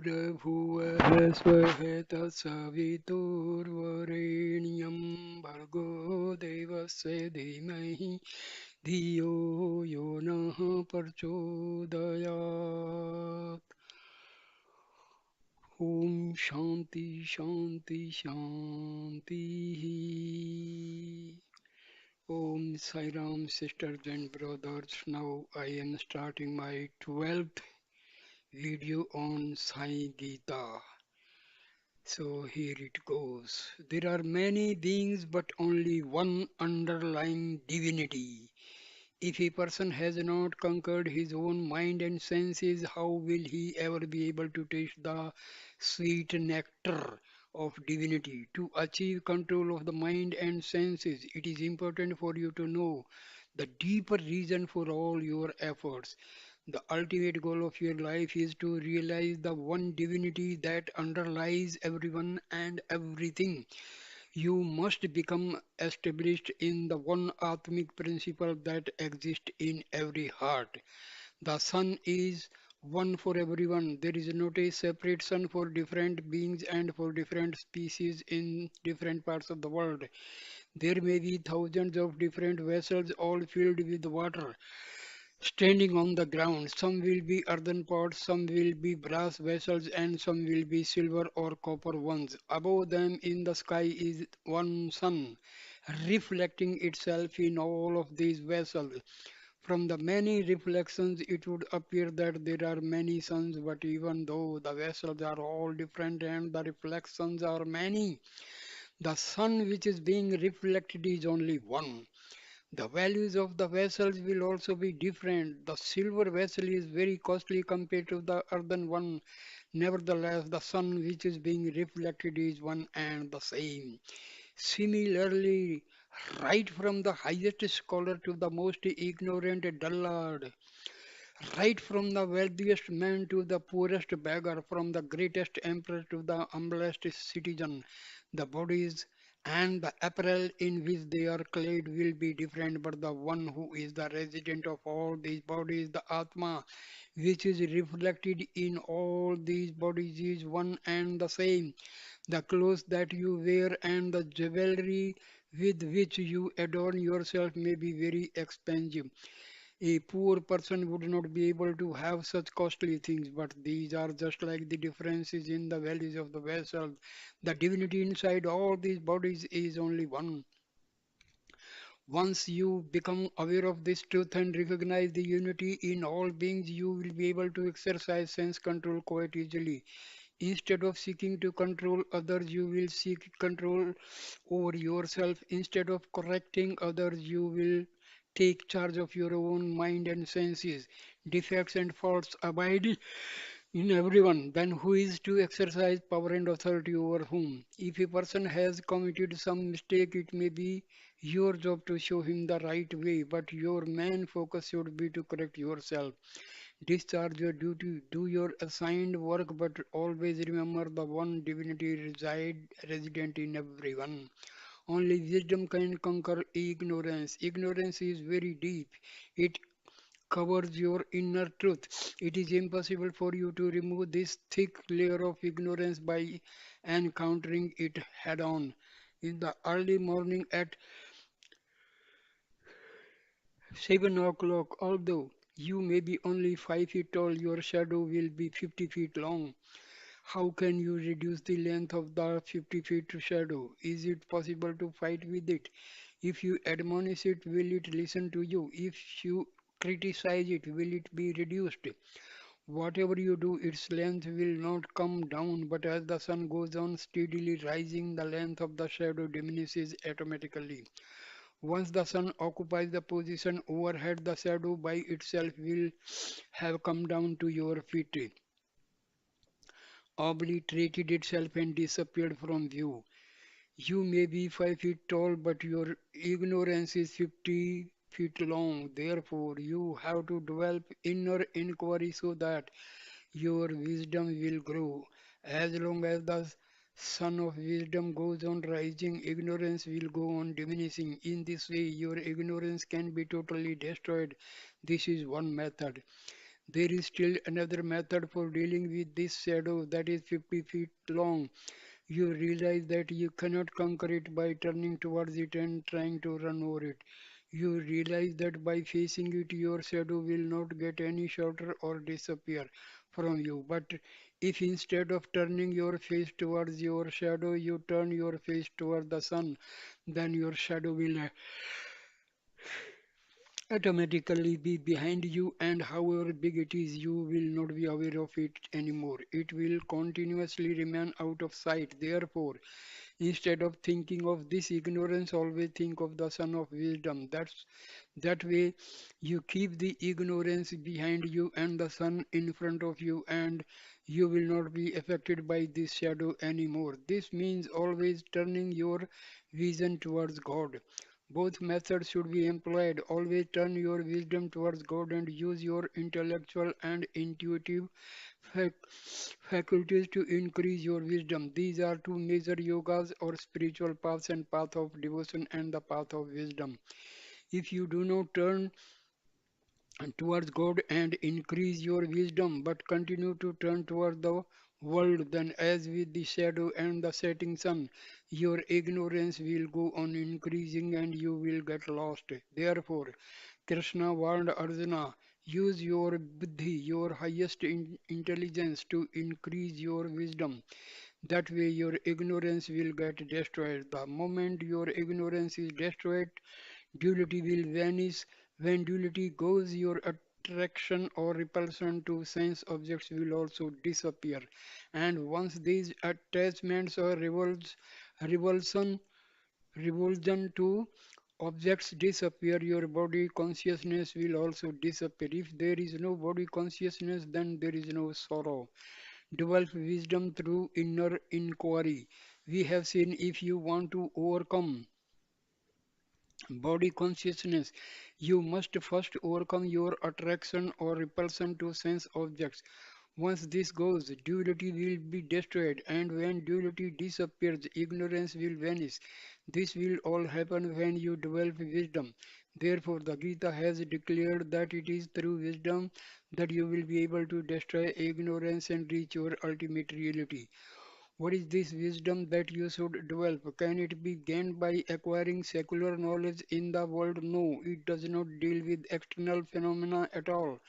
भूर्भुवः स्वः तत्सवितुर्वरेण्यं भर्गो देवस्य धीमहि धियो यो नः प्रचोदयात्. Om Shanti Shanti Shanti. Om Sai Ram, sisters and brothers. Now I am starting my 12th video on Sai Gita. So here it goes. There are many beings, but only one underlying divinity. If a person has not conquered his own mind and senses, how will he ever be able to taste the sweet nectar of divinity? To achieve control of the mind and senses, it is important for you to know the deeper reason for all your efforts. The ultimate goal of your life is to realize the one divinity that underlies everyone and everything. You must become established in the one Atmic principle that exists in every heart. The sun is one for everyone. There is not a separate sun for different beings and for different species in different parts of the world. There may be thousands of different vessels all filled with water standing on the ground. Some will be earthen pots, some will be brass vessels, and some will be silver or copper ones. Above them in the sky is one sun, reflecting itself in all of these vessels. From the many reflections, it would appear that there are many suns, but even though the vessels are all different and the reflections are many, the sun which is being reflected is only one. The values of the vessels will also be different. The silver vessel is very costly compared to the earthen one. Nevertheless, the sun which is being reflected is one and the same. Similarly, right from the highest scholar to the most ignorant dullard, right from the wealthiest man to the poorest beggar, from the greatest emperor to the humblest citizen, the bodies and the apparel in which they are clad will be different, but the one who is the resident of all these bodies, the Atma, which is reflected in all these bodies, is one and the same. The clothes that you wear and the jewelry with which you adorn yourself may be very expensive. A poor person would not be able to have such costly things, but these are just like the differences in the values of the vessel. The divinity inside all these bodies is only one. Once you become aware of this truth and recognize the unity in all beings, you will be able to exercise sense control quite easily. Instead of seeking to control others, you will seek control over yourself. Instead of correcting others, you will take charge of your own mind and senses. Defects and faults abide in everyone. Then who is to exercise power and authority over whom? If a person has committed some mistake, it may be your job to show him the right way, but your main focus should be to correct yourself. Discharge your duty, do your assigned work, but always remember the one divinity resident in everyone. Only wisdom can conquer ignorance. Ignorance is very deep. It covers your inner truth. It is impossible for you to remove this thick layer of ignorance by encountering it head on. In the early morning at 7 o'clock, although you may be only 5 feet tall, your shadow will be 50 feet long. How can you reduce the length of the 50 feet shadow? Is it possible to fight with it? If you admonish it, will it listen to you? If you criticize it, will it be reduced? Whatever you do, its length will not come down, but as the sun goes on steadily rising, the length of the shadow diminishes automatically. Once the sun occupies the position overhead, the shadow by itself will have come down to your feet, obliterated itself and disappeared from view. You may be 5 feet tall, but your ignorance is 50 feet long. Therefore, you have to develop inner inquiry so that your wisdom will grow. As long as the sun of wisdom goes on rising, ignorance will go on diminishing. In this way, your ignorance can be totally destroyed. This is one method. There is still another method for dealing with this shadow that is 50 feet long. You realize that you cannot conquer it by turning towards it and trying to run over it. You realize that by facing it, your shadow will not get any shorter or disappear from you. But if instead of turning your face towards your shadow, you turn your face toward the sun, then your shadow will automatically be behind you, and however big it is, you will not be aware of it anymore. It will continuously remain out of sight. Therefore, instead of thinking of this ignorance, always think of the Son of Wisdom. That way you keep the ignorance behind you and the sun in front of you, and you will not be affected by this shadow anymore. This means always turning your vision towards God. Both methods should be employed. Always turn your wisdom towards God and use your intellectual and intuitive fac- faculties to increase your wisdom. These are two major yogas or spiritual paths, and path of devotion and the path of wisdom. If you do not turn towards God and increase your wisdom, but continue to turn toward the world, then as with the shadow and the setting sun, your ignorance will go on increasing and you will get lost. Therefore, Krishna warned Arjuna, use your buddhi, your highest intelligence, to increase your wisdom. That way your ignorance will get destroyed. The moment your ignorance is destroyed, duality will vanish. When duality goes, your attraction or repulsion to sense objects will also disappear. And once these attachments or revulsion, revulsion to objects disappear, your body consciousness will also disappear. If there is no body consciousness, then there is no sorrow. Develop wisdom through inner inquiry. We have seen if you want to overcome body consciousness, you must first overcome your attraction or repulsion to sense objects. Once this goes, duality will be destroyed, and when duality disappears, ignorance will vanish. This will all happen when you develop wisdom. Therefore, the Gita has declared that it is through wisdom that you will be able to destroy ignorance and reach your ultimate reality. What is this wisdom that you should develop? Can it be gained by acquiring secular knowledge in the world? No, it does not deal with external phenomena at all.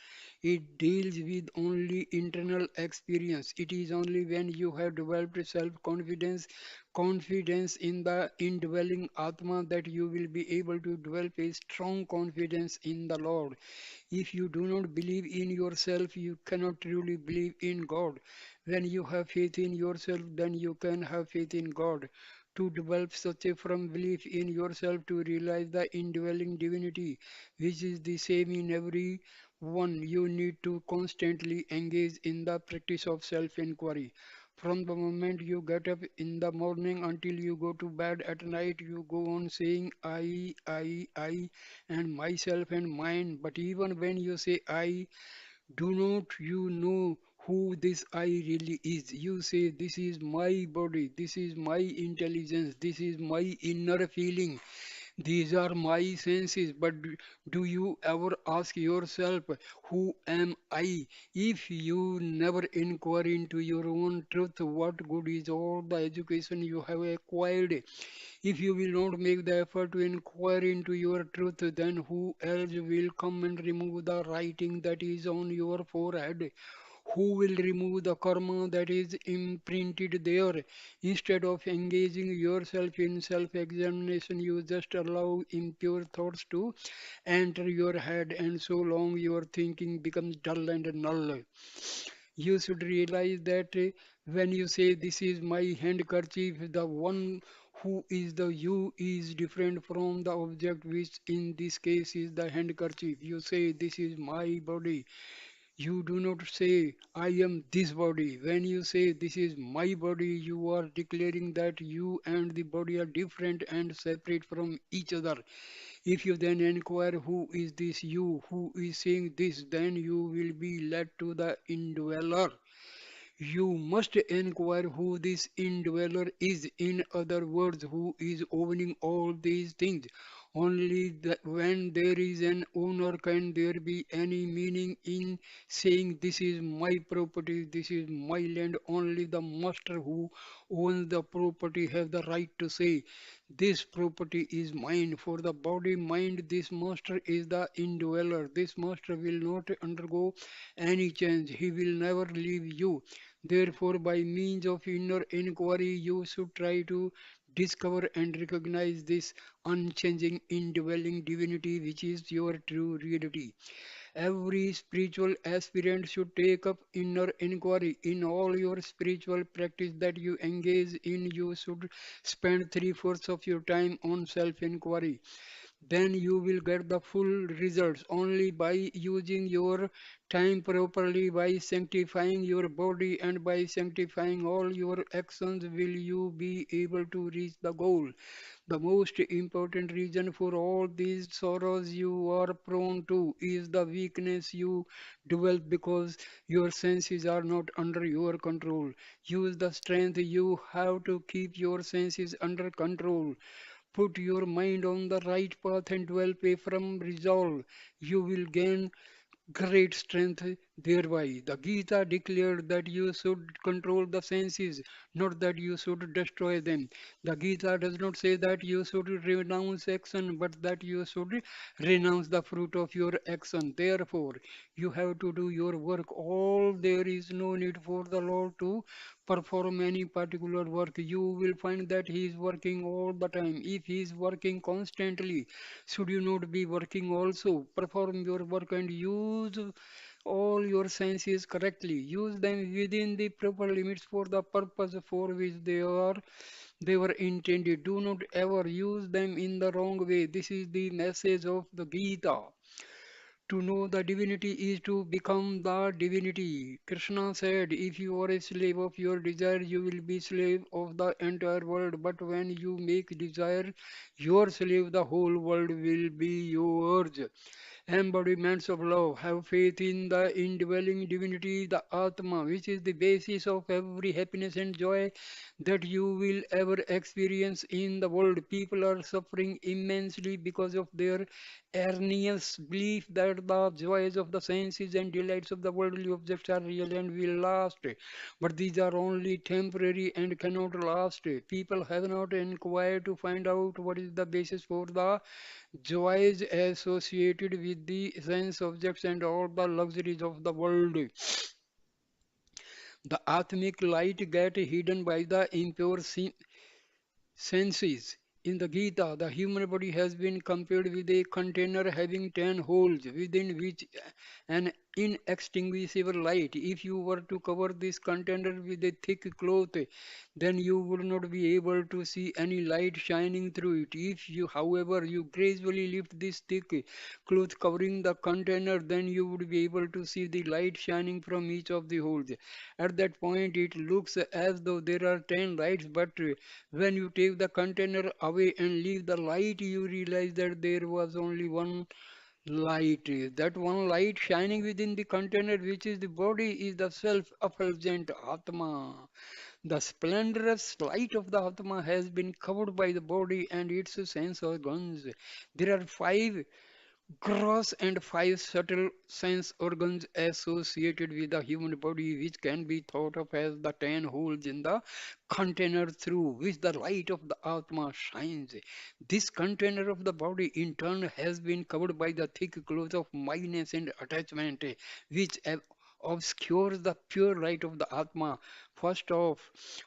It deals with only internal experience. It is only when you have developed self-confidence, confidence in the indwelling Atma, that you will be able to develop a strong confidence in the Lord. If you do not believe in yourself, you cannot truly believe in God. When you have faith in yourself, then you can have faith in God. To develop such a firm belief in yourself, to realize the indwelling divinity, which is the same in every one, you need to constantly engage in the practice of self inquiry. From the moment you get up in the morning until you go to bed at night, you go on saying I, and myself and mine. But even when you say I, do not you know who this I really is? You say, this is my body, this is my intelligence, this is my inner feeling, these are my senses. But do you ever ask yourself, who am I? If you never inquire into your own truth, what good is all the education you have acquired? If you will not make the effort to inquire into your truth, then who else will come and remove the writing that is on your forehead? Who will remove the karma that is imprinted there? Instead of engaging yourself in self examination, you just allow impure thoughts to enter your head, and so long your thinking becomes dull and null. You should realize that when you say, this is my handkerchief, the one who is the you is different from the object, which in this case is the handkerchief. You say, this is my body. You do not say, I am this body. When you say, this is my body, you are declaring that you and the body are different and separate from each other. If you then inquire, who is this you, who is saying this, then you will be led to the indweller. You must inquire who this indweller is. In other words, who is owning all these things. When there is an owner can there be any meaning in saying this is my property, this is my land. Only the master who owns the property have the right to say this property is mine. For the body mind, this master is the indweller. This master will not undergo any change. He will never leave you. Therefore, by means of inner inquiry, you should try to discover and recognize this unchanging, indwelling divinity which is your true reality. Every spiritual aspirant should take up inner inquiry. In all your spiritual practice that you engage in, you should spend three-fourths of your time on self inquiry. Then you will get the full results only by using your time properly, by sanctifying your body and by sanctifying all your actions will you be able to reach the goal. The most important reason for all these sorrows you are prone to is the weakness you develop because your senses are not under your control. Use the strength you have to keep your senses under control. Put your mind on the right path and develop a firm resolve. You will gain great strength thereby. The Gita declared that you should control the senses, not that you should destroy them. The Gita does not say that you should renounce action, but that you should renounce the fruit of your action. Therefore, you have to do your work. All there is no need for the Lord to perform any particular work. You will find that He is working all the time. If He is working constantly, should you not be working also? Perform your work and use all your senses correctly. Use them within the proper limits for the purpose for which they were intended. Do not ever use them in the wrong way. This is the message of the Gita. To know the divinity is to become the divinity. Krishna said, if you are a slave of your desire, you will be slave of the entire world. But when you make desire your slave, the whole world will be yours. Embodiments of love. Have faith in the indwelling divinity, the Atma, which is the basis of every happiness and joy that you will ever experience in the world. People are suffering immensely because of their erroneous belief that the joys of the senses and delights of the worldly objects are real and will last. But these are only temporary and cannot last. People have not inquired to find out what is the basis for the joys associated with the sense objects and all the luxuries of the world. The Atmic light get hidden by the impure senses. In the Gita, the human body has been compared with a container having 10 holes within which an inextinguishable light. If you were to cover this container with a thick cloth, then you would not be able to see any light shining through it. If you, however, you gradually lift this thick cloth covering the container, then you would be able to see the light shining from each of the holes. At that point, it looks as though there are 10 lights, but when you take the container away and leave the light, you realize that there was only one light. That one light shining within the container, which is the body, is the self-effulgent Atma. The splendorous light of the Atma has been covered by the body and its sense organs. There are five gross and five subtle sense organs associated with the human body, which can be thought of as the 10 holes in the container through which the light of the Atma shines. This container of the body, in turn, has been covered by the thick cloth of minus and attachment, which obscures the pure light of the Atma. First of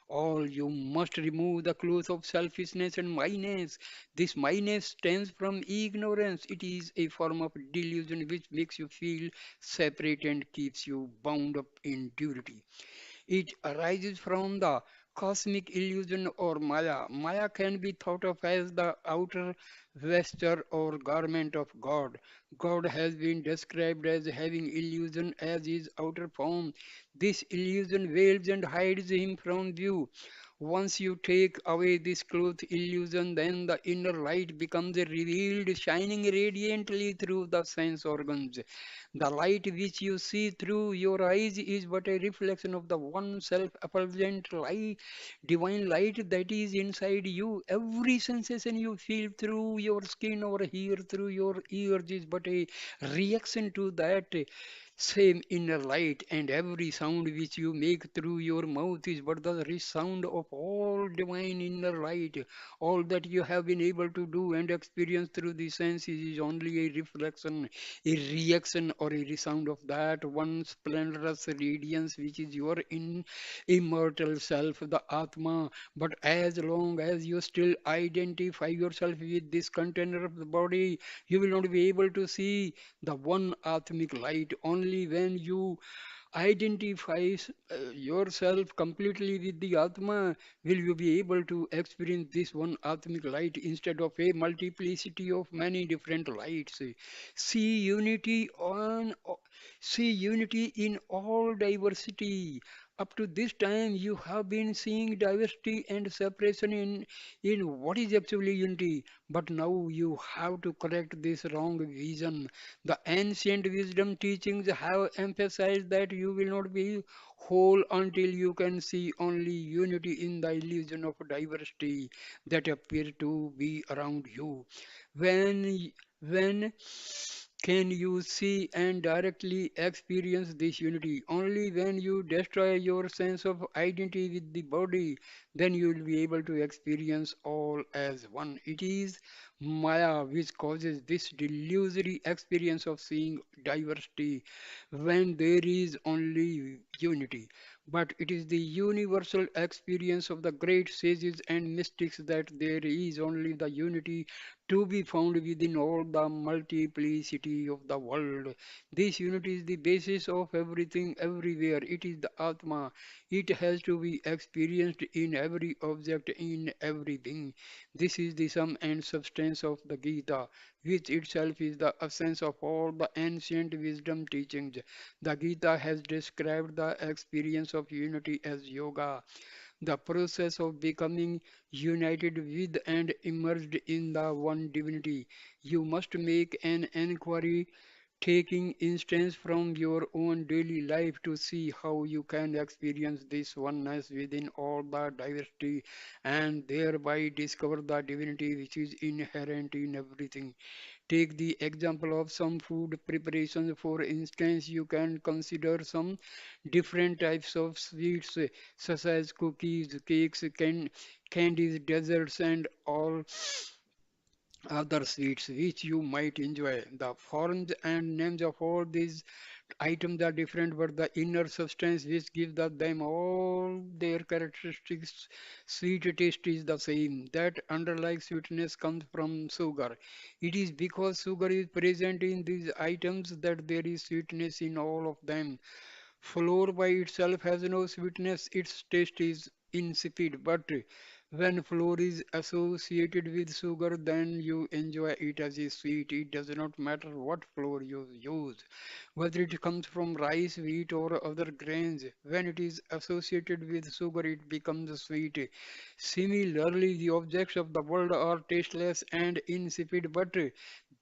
all, you must remove the cloth of selfishness and minus. This minus stems from ignorance. It is a form of delusion which makes you feel separate and keeps you bound up in duty. It arises from the cosmic illusion or Maya. Maya can be thought of as the outer vesture or garment of God. God has been described as having illusion as his outer form. This illusion veils and hides him from view. Once you take away this cloth illusion, then the inner light becomes revealed, shining radiantly through the sense organs. The light which you see through your eyes is but a reflection of the one self-effulgent light, divine light that is inside you. Every sensation you feel through your skin or hear through your ears is but a reaction to that same inner light, and every sound which you make through your mouth is but the resound of all divine inner light. All that you have been able to do and experience through the senses is only a reflection, a reaction, or a resound of that one splendorous radiance which is your immortal self, the Atma. But as long as you still identify yourself with this container of the body, you will not be able to see the one Atmic light. Only when you identifies yourself completely with the Atma, will you be able to experience this one Atmic light instead of a multiplicity of many different lights. See unity on, see unity in all diversity. Up to this time, you have been seeing diversity and separation in what is actually unity. But now you have to correct this wrong vision. The ancient wisdom teachings have emphasized that you will not be whole until you can see only unity in the illusion of diversity that appear to be around you. When can you see and directly experience this unity? Only when you destroy your sense of identity with the body, then you will be able to experience all as one. It is Maya which causes this delusory experience of seeing diversity when there is only unity. But it is the universal experience of the great sages and mystics that there is only the unity to be found within all the multiplicity of the world. This unity is the basis of everything everywhere. It is the Atma. It has to be experienced in every object, in everything. This is the sum and substance of the Gita, which itself is the essence of all the ancient wisdom teachings. The Gita has described the experience of unity as yoga, the process of becoming united with and immersed in the one divinity. You must make an inquiry, taking instance from your own daily life to see how you can experience this oneness within all the diversity and thereby discover the divinity which is inherent in everything. Take the example of some food preparations. For instance, you can consider some different types of sweets, such as cookies, cakes, candies, desserts, and all other sweets which you might enjoy. The forms and names of all these items are different, but the inner substance which gives them all their characteristics, sweet taste is the same. That underlying sweetness comes from sugar. It is because sugar is present in these items that there is sweetness in all of them. Flour by itself has no sweetness, its taste is insipid. But when flour is associated with sugar, then you enjoy it as a sweet. It does not matter what flour you use, whether it comes from rice, wheat, or other grains. When it is associated with sugar, it becomes sweet. Similarly, the objects of the world are tasteless and insipid, but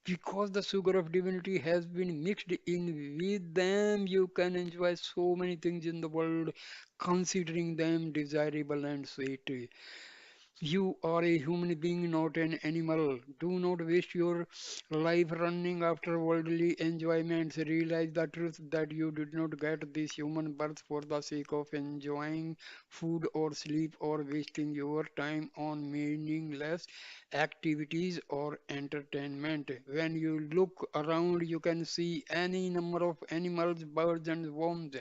because the sugar of divinity has been mixed in with them, you can enjoy so many things in the world, considering them desirable and sweet. You are a human being, not an animal. Do not waste your life running after worldly enjoyments. Realize the truth that you did not get this human birth for the sake of enjoying food or sleep or wasting your time on meaningless activities or entertainment. When you look around, you can see any number of animals, birds, and worms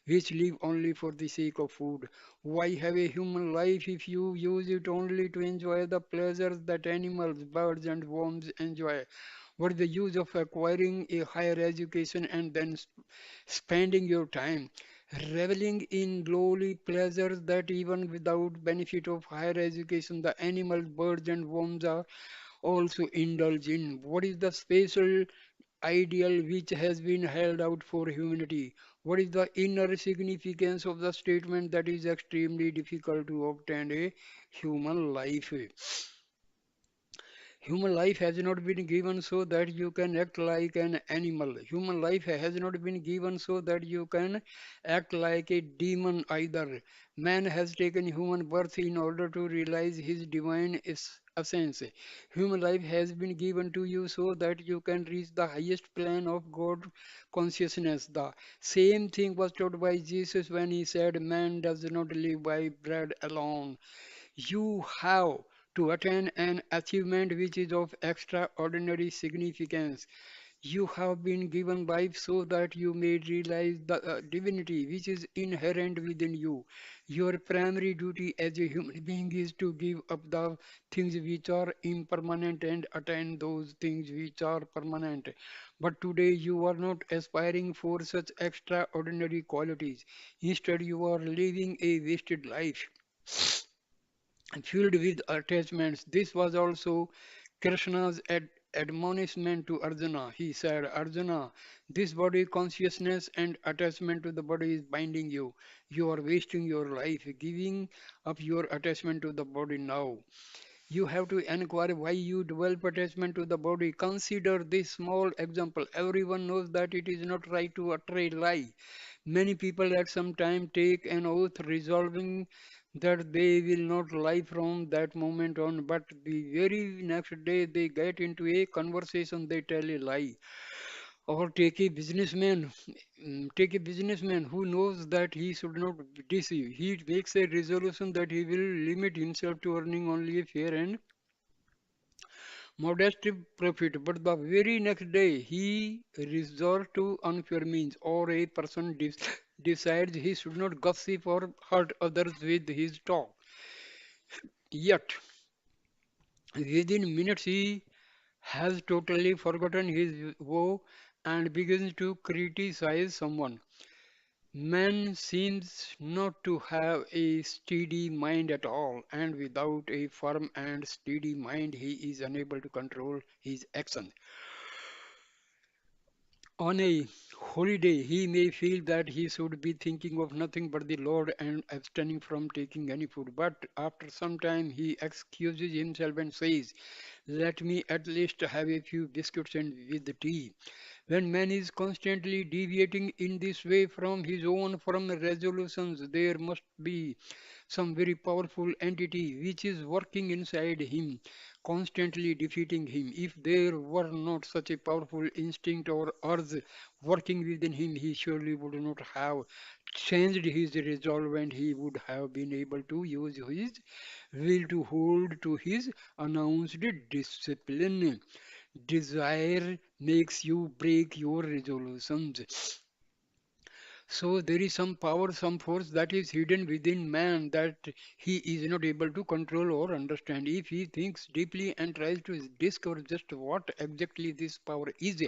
which live only for the sake of food. Why have a human life if you use it only to enjoy the pleasures that animals, birds, and worms enjoy? What is the use of acquiring a higher education and then spending your time reveling in lowly pleasures that even without benefit of higher education the animals, birds, and worms are also indulge in? What is the special ideal which has been held out for humanity? What is the inner significance of the statement that is extremely difficult to obtain a human life? Human life has not been given so that you can act like an animal. Human life has not been given so that you can act like a demon either. Man has taken human birth in order to realize his divine essence. Human life has been given to you so that you can reach the highest plane of God consciousness. The same thing was taught by Jesus when he said, "Man does not live by bread alone." You have to attain an achievement which is of extraordinary significance. You have been given life so that you may realize the divinity which is inherent within you. Your primary duty as a human being is to give up the things which are impermanent and attain those things which are permanent. But today you are not aspiring for such extraordinary qualities. Instead, you are living a wasted life filled with attachments. This was also Krishna's admonishment to Arjuna. He said, Arjuna, this body consciousness and attachment to the body is binding you. You are wasting your life, giving up your attachment to the body now. You have to inquire why you develop attachment to the body. Consider this small example. Everyone knows that it is not right to utter a lie. Many people at some time take an oath resolving that they will not lie from that moment on, but the very next day they get into a conversation, they tell a lie. Or take a businessman who knows that he should not deceive. He makes a resolution that he will limit himself to earning only a fair and modest profit, but the very next day he resorts to unfair means, or a person decides he should not gossip or hurt others with his talk. Yet, within minutes he has totally forgotten his woe and begins to criticize someone. Man seems not to have a steady mind at all, and without a firm and steady mind, he is unable to control his actions. On a holy day, he may feel that he should be thinking of nothing but the Lord and abstaining from taking any food. But after some time, he excuses himself and says, let me at least have a few biscuits and with the tea. When man is constantly deviating in this way from his own firm resolutions, there must be some very powerful entity which is working inside him, constantly defeating him. If there were not such a powerful instinct or urge working within him, he surely would not have changed his resolve and he would have been able to use his will to hold to his announced discipline. Desire makes you break your resolutions. So there is some power, some force that is hidden within man that he is not able to control or understand. If he thinks deeply and tries to discover just what exactly this power is,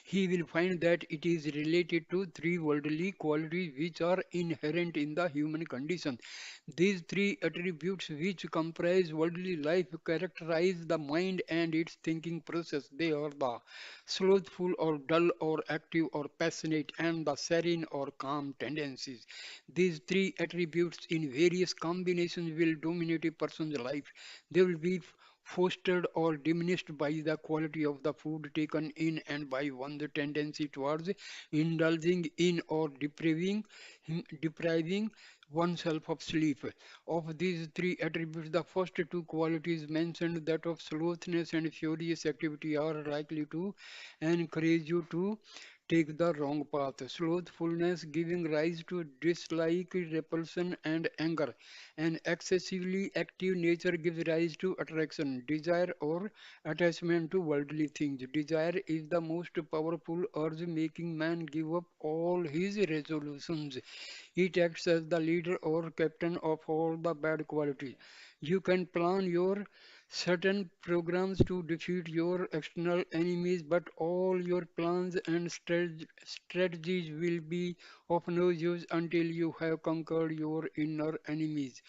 he will find that it is related to three worldly qualities which are inherent in the human condition. These three attributes which comprise worldly life characterize the mind and its thinking process. They are the slothful or dull or active or passionate, and the serene or calm tendencies. These three attributes in various combinations will dominate a person's life. They will be fostered or diminished by the quality of the food taken in and by one's tendency towards indulging in or depriving oneself of sleep. Of these three attributes, the first two qualities mentioned, that of slowness and furious activity, are likely to encourage you to take the wrong path. Slothfulness giving rise to dislike, repulsion, and anger. An excessively active nature gives rise to attraction, desire, or attachment to worldly things. Desire is the most powerful urge making man give up all his resolutions. It acts as the leader or captain of all the bad qualities. You can plan your certain programs to defeat your external enemies, but all your plans and strategies will be of no use until you have conquered your inner enemies.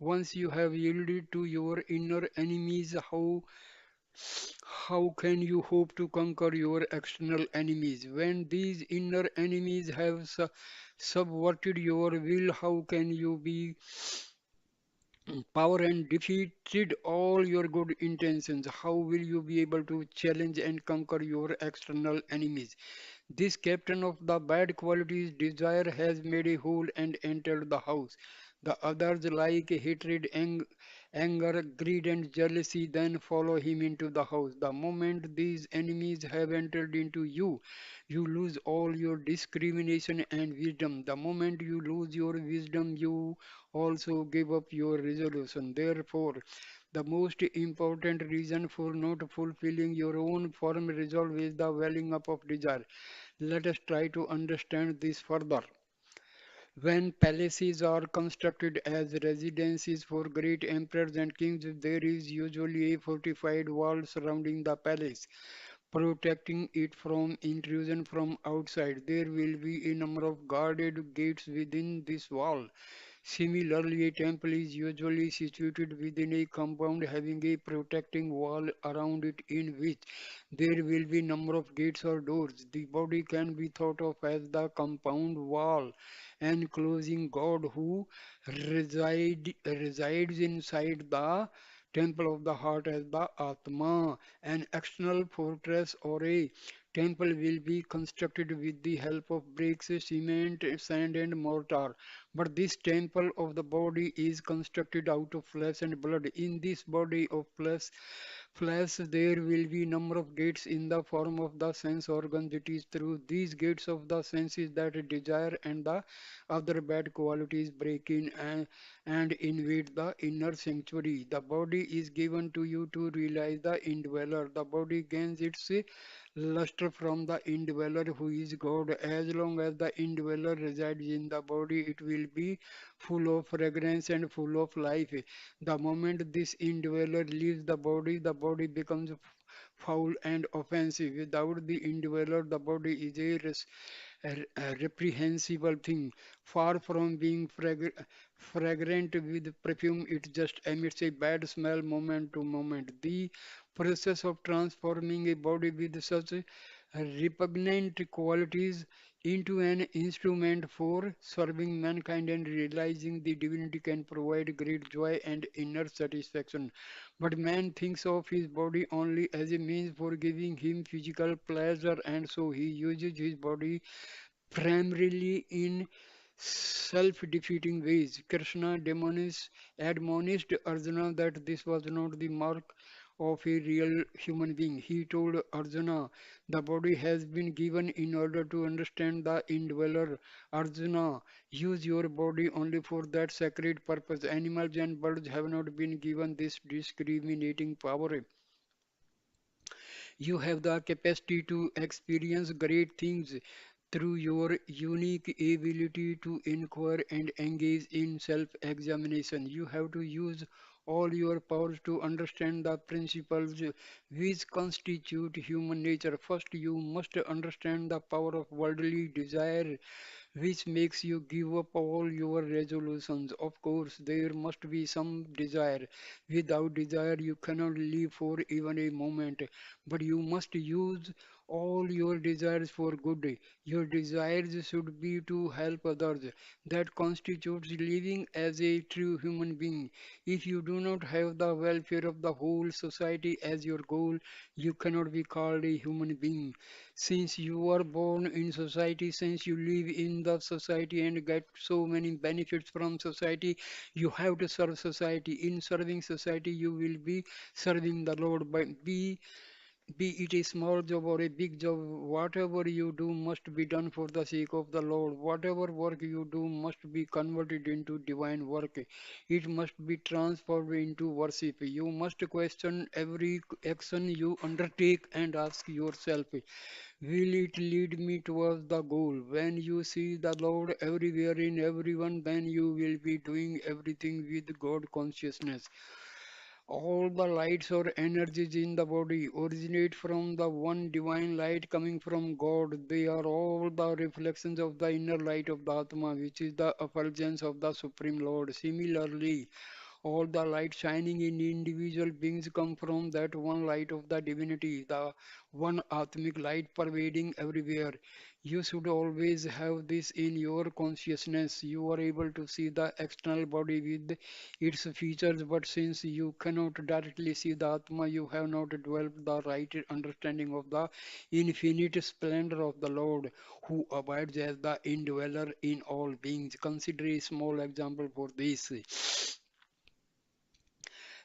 Once you have yielded to your inner enemies, how can you hope to conquer your external enemies? When these inner enemies have subverted your will, how can you be power and defeated all your good intentions? How will you be able to challenge and conquer your external enemies? This captain of the bad qualities, desire, has made a hole and entered the house. The others, like hatred, Anger, greed, and jealousy then follow him into the house. The moment these enemies have entered into you, you lose all your discrimination and wisdom. The moment you lose your wisdom, you also give up your resolution. Therefore, the most important reason for not fulfilling your own firm resolve is the welling up of desire. Let us try to understand this further. When palaces are constructed as residences for great emperors and kings, there is usually a fortified wall surrounding the palace, protecting it from intrusion from outside. There will be a number of guarded gates within this wall. Similarly, a temple is usually situated within a compound having a protecting wall around it in which there will be number of gates or doors. The body can be thought of as the compound wall enclosing God who resides inside the temple of the heart as the Atma. An external fortress or a temple will be constructed with the help of bricks, cement, sand, and mortar. But this temple of the body is constructed out of flesh and blood. In this body of flesh there will be number of gates in the form of the sense organs. It is through these gates of the senses that desire and the other bad qualities break in and invade the inner sanctuary. The body is given to you to realize the indweller. The body gains its luster from the indweller who is God. As long as the indweller resides in the body, it will be full of fragrance and full of life. The moment this indweller leaves the body becomes foul and offensive. Without the indweller, the body is a reprehensible thing. Far from being fragrant with perfume, it just emits a bad smell moment to moment. The process of transforming a body with such repugnant qualities into an instrument for serving mankind and realizing the divinity can provide great joy and inner satisfaction. But man thinks of his body only as a means for giving him physical pleasure, and so he uses his body primarily in self-defeating ways. Krishna admonished Arjuna that this was not the mark of a real human being. He told Arjuna, the body has been given in order to understand the indweller. Arjuna, use your body only for that sacred purpose. Animals and birds have not been given this discriminating power. You have the capacity to experience great things through your unique ability to inquire and engage in self examination. You have to use all your powers to understand the principles which constitute human nature. First, you must understand the power of worldly desire which makes you give up all your resolutions. Of course, there must be some desire. Without desire, you cannot live for even a moment. But you must use all your desires for good. Your desires should be to help others. That constitutes living as a true human being. If you do not have the welfare of the whole society as your goal, you cannot be called a human being. Since you are born in society, since you live in the society and get so many benefits from society, you have to serve society. In serving society, you will be serving the Lord. But be it a small job or a big job, whatever you do must be done for the sake of the Lord. Whatever work you do must be converted into divine work. It must be transformed into worship. You must question every action you undertake and ask yourself, will it lead me towards the goal? When you see the Lord everywhere in everyone, then you will be doing everything with God consciousness. All the lights or energies in the body originate from the one divine light coming from God. They are all the reflections of the inner light of the Atma, which is the effulgence of the Supreme Lord. Similarly, all the light shining in individual beings come from that one light of the divinity, the one Atmic light pervading everywhere. You should always have this in your consciousness. You are able to see the external body with its features, but since you cannot directly see the Atma, you have not developed the right understanding of the infinite splendor of the Lord, who abides as the indweller in all beings. Consider a small example for this.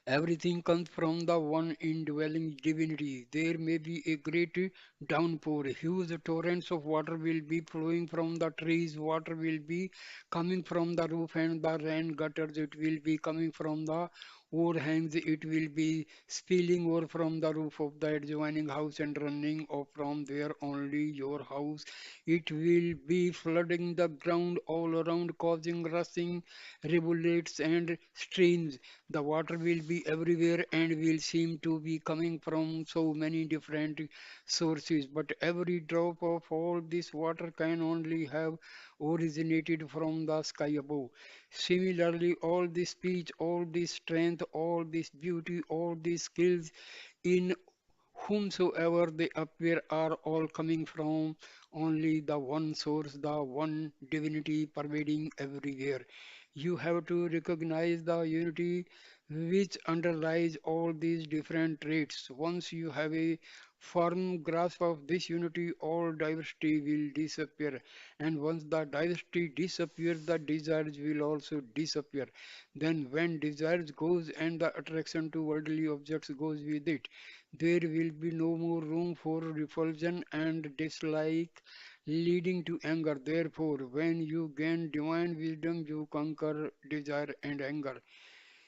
Everything comes from the one indwelling divinity. There may be a great downpour, huge torrents of water will be flowing from the trees, water will be coming from the roof and the rain gutters, it will be coming from the overhangs, it will be spilling over from the roof of the adjoining house and running off from there only your house. It will be flooding the ground all around, causing rushing rivulets and streams. The water will be everywhere and will seem to be coming from so many different sources. But every drop of all this water can only have originated from the sky above. Similarly, all this speech, all this strength, all this beauty, all these skills in whomsoever they appear are all coming from only the one source, the one divinity pervading everywhere. You have to recognize the unity which underlies all these different traits. Once you have a firm grasp of this unity, all diversity will disappear. And once the diversity disappears, the desires will also disappear. Then when desires goes and the attraction to worldly objects goes with it, there will be no more room for repulsion and dislike leading to anger. Therefore, when you gain divine wisdom, you conquer desire and anger.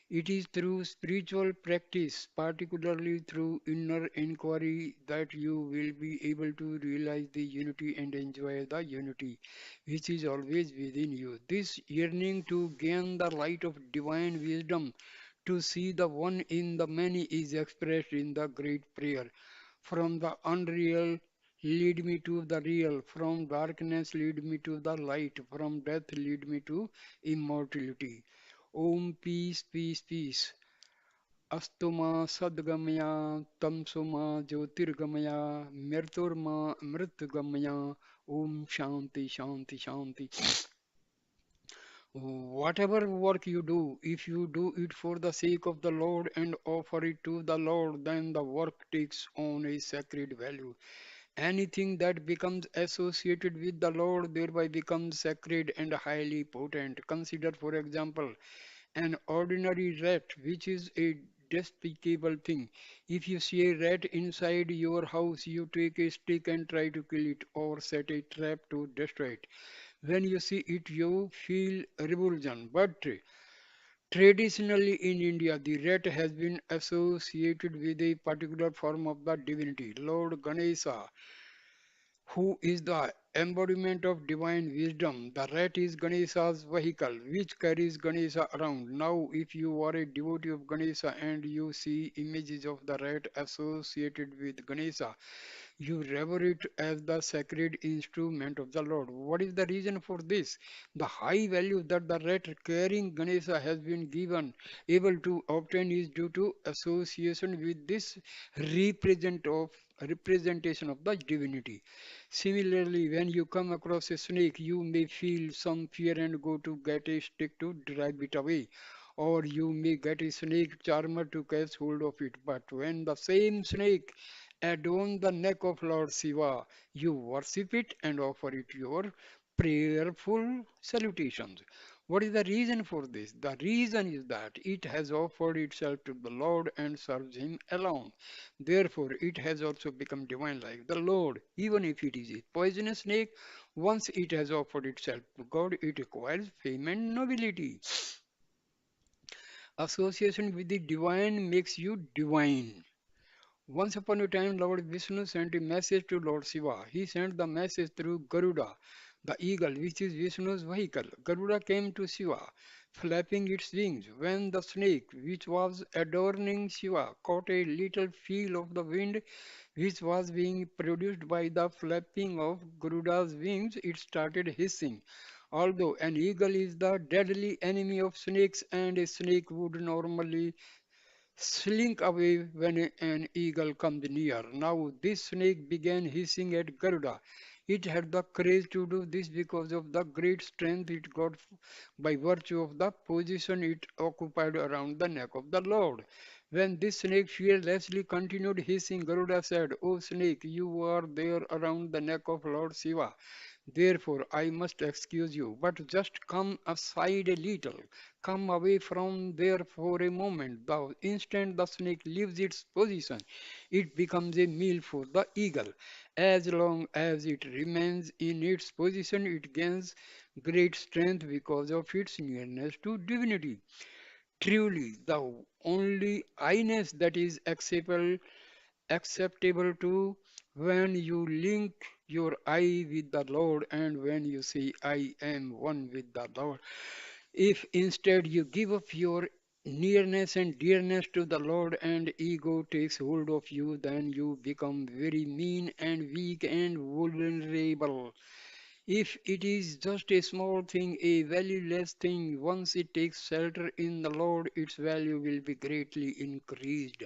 It is through spiritual practice, particularly through inner inquiry, that you will be able to realize the unity and enjoy the unity which is always within you. This yearning to gain the light of divine wisdom, to see the one in the many, is expressed in the great prayer. From the unreal, lead me to the real. From darkness, lead me to the light. From death, lead me to immortality. Om peace, peace, peace. Astuma sadgamaya tamsuma jyotirgamaya mriturma mritgamaya. Om shanti, shanti, shanti. Whatever work you do, if you do it for the sake of the Lord and offer it to the Lord, then the work takes on a sacred value. Anything that becomes associated with the Lord thereby becomes sacred and highly potent. Consider, for example, an ordinary rat, which is a despicable thing. If you see a rat inside your house, you take a stick and try to kill it or set a trap to destroy it. When you see it, you feel revulsion. But traditionally in India, the rat has been associated with a particular form of the divinity, Lord Ganesha, who is the embodiment of divine wisdom. The rat is Ganesha's vehicle, which carries Ganesha around. Now, if you are a devotee of Ganesha and you see images of the rat associated with Ganesha, you revere it as the sacred instrument of the Lord. What is the reason for this? The high value that the rat carrying Ganesha has been given, able to obtain is due to association with this representation of the divinity. Similarly, when you come across a snake, you may feel some fear and go to get a stick to drive it away. Or you may get a snake charmer to catch hold of it. But when the same snake adorn the neck of Lord Shiva, you worship it and offer it your prayerful salutations. What is the reason for this? The reason is that it has offered itself to the Lord and serves Him alone. Therefore, it has also become divine like the Lord. Even if it is a poisonous snake, once it has offered itself to God, it acquires fame and nobility. Association with the divine makes you divine. Once upon a time, Lord Vishnu sent a message to Lord Shiva. He sent the message through Garuda, the eagle, which is Vishnu's vehicle. Garuda came to Shiva, flapping its wings. When the snake, which was adorning Shiva, caught a little feel of the wind which was being produced by the flapping of Garuda's wings, it started hissing. Although an eagle is the deadly enemy of snakes and a snake would normally slink away when an eagle comes near. Now this snake began hissing at Garuda. It had the courage to do this because of the great strength it got by virtue of the position it occupied around the neck of the Lord. When this snake fearlessly continued hissing, Garuda said, "O snake, you are there around the neck of Lord Shiva. Therefore, I must excuse you, but just come aside a little. Come away from there for a moment. The instant the snake leaves its position, it becomes a meal for the eagle. As long as it remains in its position, it gains great strength because of its nearness to divinity. Truly, the only I-ness that is acceptable to when you link your I with the Lord and when you say, I am one with the Lord. If instead you give up your nearness and dearness to the Lord and ego takes hold of you, then you become very mean and weak and vulnerable. If it is just a small thing, a valueless thing, once it takes shelter in the Lord, its value will be greatly increased.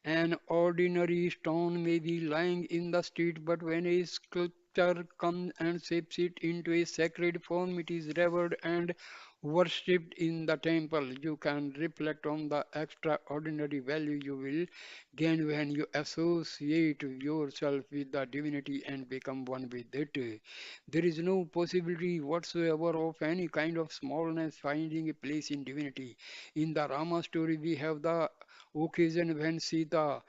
An ordinary stone may be lying in the street, but when a sculptor comes and shapes it into a sacred form, it is revered and worshipped in the temple. You can reflect on the extraordinary value you will gain when you associate yourself with the divinity and become one with it. There is no possibility whatsoever of any kind of smallness finding a place in divinity. In the Rama story, we have the occasion when Sita,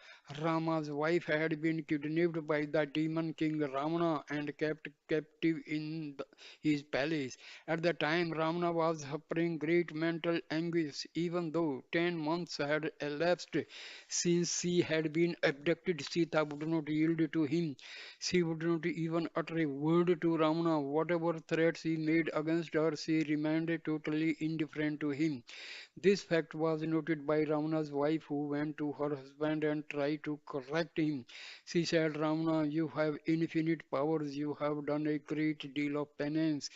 Rama's wife, had been kidnapped by the demon king Ramana and kept captive in his palace. At the time, Ramana was suffering great mental anguish, even though 10 months had elapsed since she had been abducted. Sita would not yield to him. She would not even utter a word to Ramana. Whatever threats he made against her, she remained totally indifferent to him. This fact was noted by Ramana's wife, who went to her husband and tried to correct him. She said, Ramana, you have infinite powers. You have done a great deal of penance.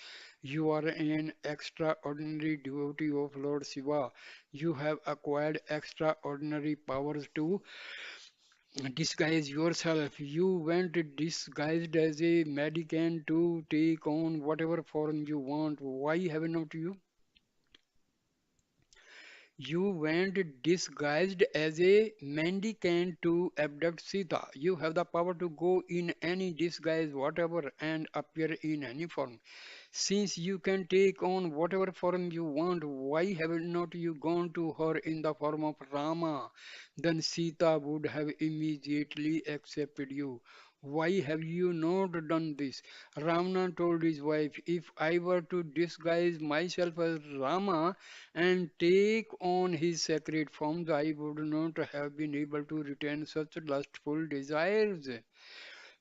You are an extraordinary devotee of Lord Shiva. You have acquired extraordinary powers to disguise yourself. You went disguised as a mendicant to take on whatever form you want. Why have not you? You went disguised as a mendicant to abduct Sita. You have the power to go in any disguise, whatever, and appear in any form. Since you can take on whatever form you want, why have not you gone to her in the form of Rama? Then Sita would have immediately accepted you. Why have you not done this? Ravana told his wife, if I were to disguise myself as Rama and take on his sacred forms, I would not have been able to retain such lustful desires.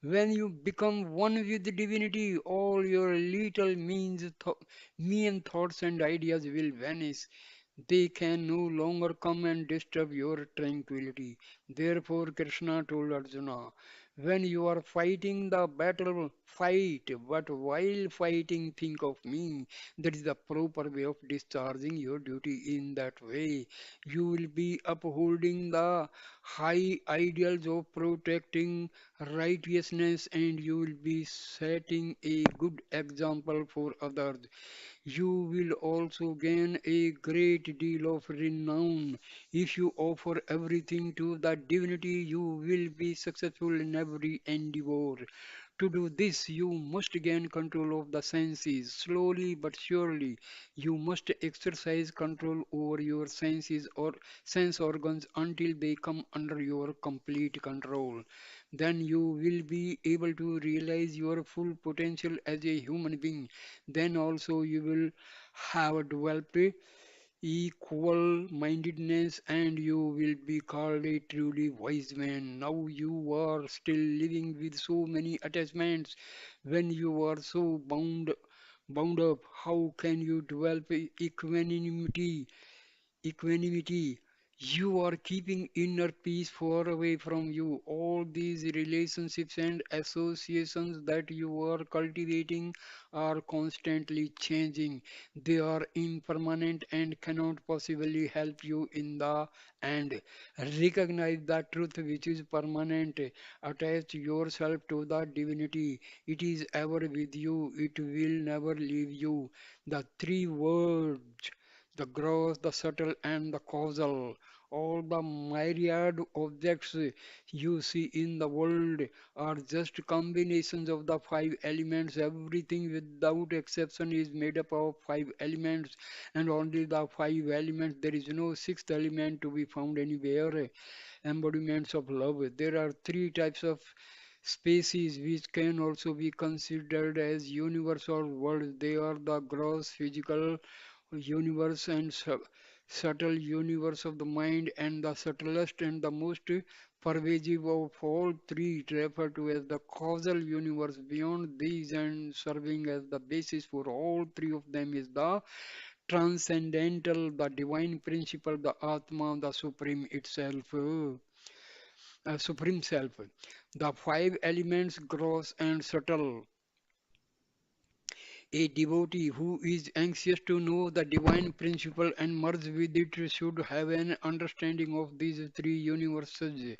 When you become one with divinity, all your little mean thoughts and ideas will vanish. They can no longer come and disturb your tranquility. Therefore, Krishna told Arjuna, when you are fighting the battle, fight, but while fighting, think of me. That is the proper way of discharging your duty. In that way, you will be upholding the high ideals of protecting righteousness and you will be setting a good example for others. You will also gain a great deal of renown. If you offer everything to the divinity, you will be successful in every endeavor. To do this, you must gain control of the senses. Slowly but surely, you must exercise control over your senses or sense organs until they come under your complete control. Then you will be able to realize your full potential as a human being. Then also you will have developed equal mindedness and you will be called a truly wise man. Now you are still living with so many attachments. When you are so bound up, how can you develop equanimity? You are keeping inner peace far away from you. All these relationships and associations that you are cultivating are constantly changing. They are impermanent and cannot possibly help you in the end. Recognize the truth which is permanent. Attach yourself to the divinity. It is ever with you. It will never leave you. The three words the gross, the subtle, and the causal. All the myriad objects you see in the world are just combinations of the five elements. Everything without exception is made up of five elements, and only the five elements. There is no sixth element to be found anywhere. Embodiments of love. There are three types of species which can also be considered as universal worlds. They are the gross physical universe and subtle universe of the mind, and the subtlest and the most pervasive of all three referred to as the causal universe. Beyond these and serving as the basis for all three of them is the transcendental, the divine principle, the Atma, the supreme itself, supreme self. The five elements, gross and subtle. A devotee who is anxious to know the divine principle and merge with it should have an understanding of these three universes.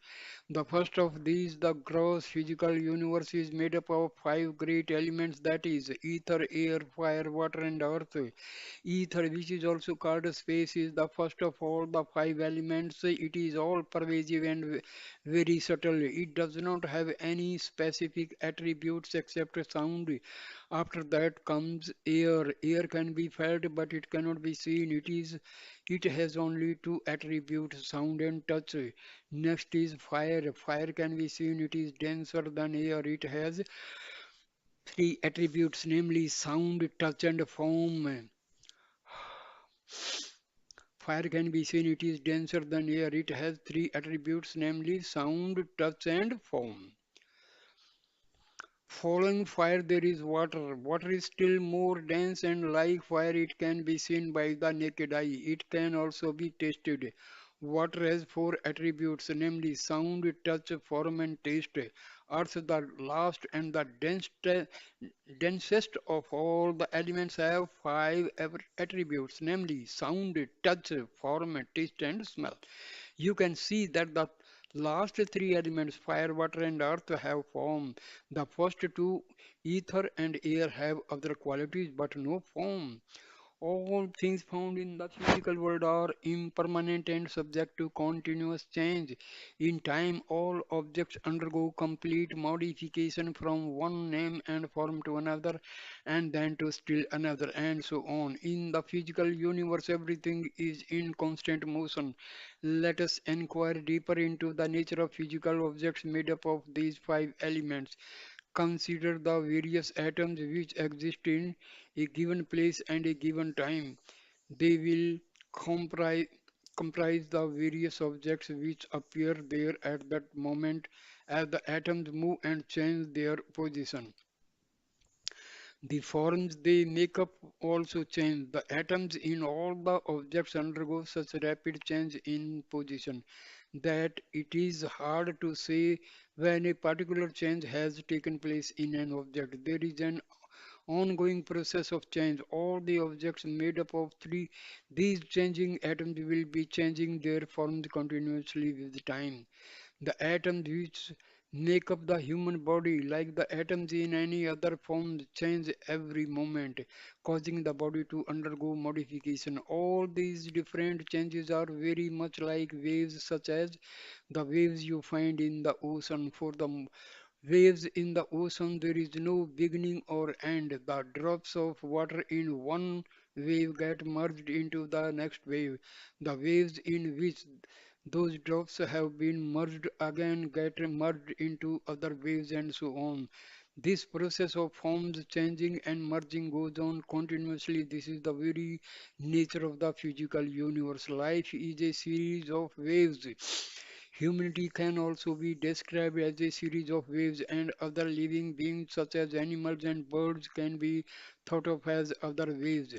The first of these, the gross physical universe, is made up of five great elements, that is, ether, air, fire, water, and earth. Ether, which is also called space, is the first of all the five elements. It is all pervasive and very subtle. It does not have any specific attributes except sound. After that comes air. Air can be felt, but it cannot be seen. It has only two attributes, sound and touch. Next is fire. Fire can be seen. It is denser than air. It has three attributes, namely sound, touch, and foam. Fire can be seen. It is denser than air. It has three attributes, namely sound, touch, and foam. Following fire, there is water. Water is still more dense, and like fire, it can be seen by the naked eye. It can also be tasted. Water has four attributes, namely sound, touch, form, and taste. Earth, the last and the densest of all the elements, have five attributes, namely sound, touch, form, taste, and smell. You can see that the last three elements, fire, water, and earth, have form. The first two, ether and air, have other qualities but no form. All things found in the physical world are impermanent and subject to continuous change. In time, all objects undergo complete modification from one name and form to another, and then to still another, and so on. In the physical universe, everything is in constant motion. Let us inquire deeper into the nature of physical objects made up of these five elements. Consider the various atoms which exist in a given place and a given time. They will comprise, comprise the various objects which appear there at that moment as the atoms move and change their position. The forms they make up also change. The atoms in all the objects undergo such rapid change in position that it is hard to say when a particular change has taken place in an object. There is an ongoing process of change. All the objects made up of these changing atoms will be changing their forms continuously with time. The atoms which make up the human body, like the atoms in any other form, change every moment, causing the body to undergo modification. All these different changes are very much like waves, such as the waves you find in the ocean. For the waves in the ocean, there is no beginning or end. The drops of water in one wave get merged into the next wave. The waves in which those drops have been merged again get merged into other waves, and so on. This process of forms changing and merging goes on continuously. This is the very nature of the physical universe. Life is a series of waves. Humanity can also be described as a series of waves, and other living beings such as animals and birds can be thought of as other waves.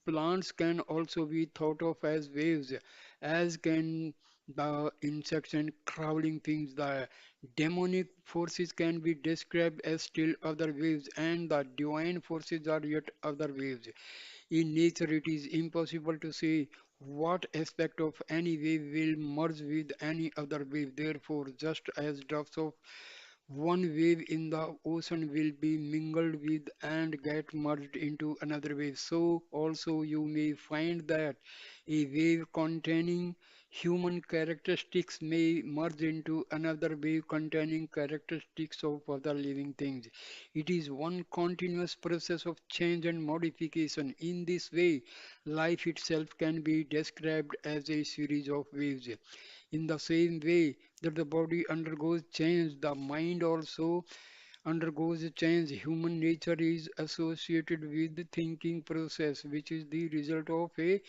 Plants can also be thought of as waves, as can the insects and crawling things. The demonic forces can be described as still other waves, and the divine forces are yet other waves. In nature, it is impossible to say what aspect of any wave will merge with any other wave. Therefore, just as drops of One wave in the ocean will be mingled with and get merged into another wave. So also you may find that a wave containing human characteristics may merge into another wave containing characteristics of other living things. It is one continuous process of change and modification. In this way, life itself can be described as a series of waves. In the same way that the body undergoes change, the mind also undergoes change. Human nature is associated with the thinking process, which is the result of a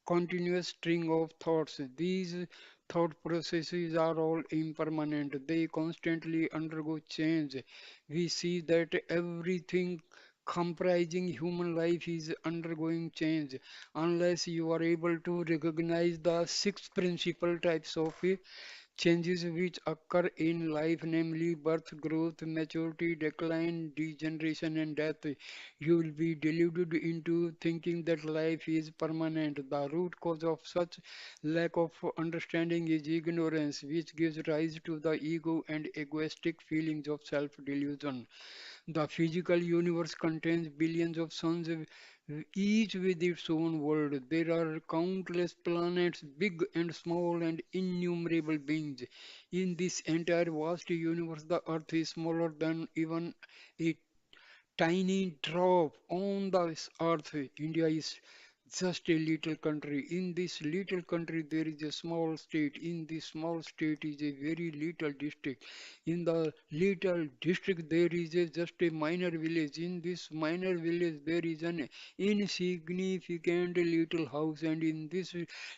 continuous string of thoughts. These thought processes are all impermanent, they constantly undergo change. We see that everything comprising human life is undergoing change unless you are able to recognize the six principal types of changes which occur in life, namely birth, growth, maturity, decline, degeneration, and death. You will be deluded into thinking that life is permanent. The root cause of such lack of understanding is ignorance, which gives rise to the ego and egoistic feelings of self delusion. The physical universe contains billions of suns, each with its own world. There are countless planets, big and small, and innumerable beings. In this entire vast universe, the Earth is smaller than even a tiny drop on this earth. India is just a little country. In this little country, there is a small state. In this small state is a very little district. In the little district, there is just a minor village. In this minor village, there is an insignificant little house, and in this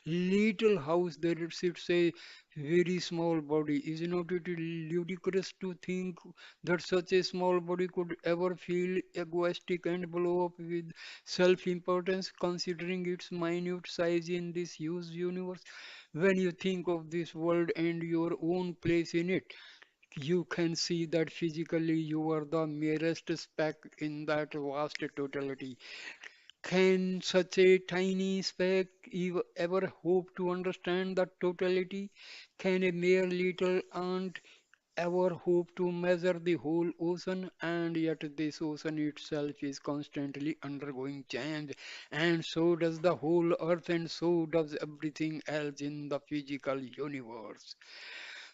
little house, there sits a very small body. Is not it ludicrous to think that such a small body could ever feel egoistic and blow up with self-importance considering its minute size in this huge universe? When you think of this world and your own place in it, you can see that physically you are the merest speck in that vast totality. Can such a tiny speck ever hope to understand the totality? Can a mere little ant ever hope to measure the whole ocean? And yet this ocean itself is constantly undergoing change, and so does the whole earth, and so does everything else in the physical universe.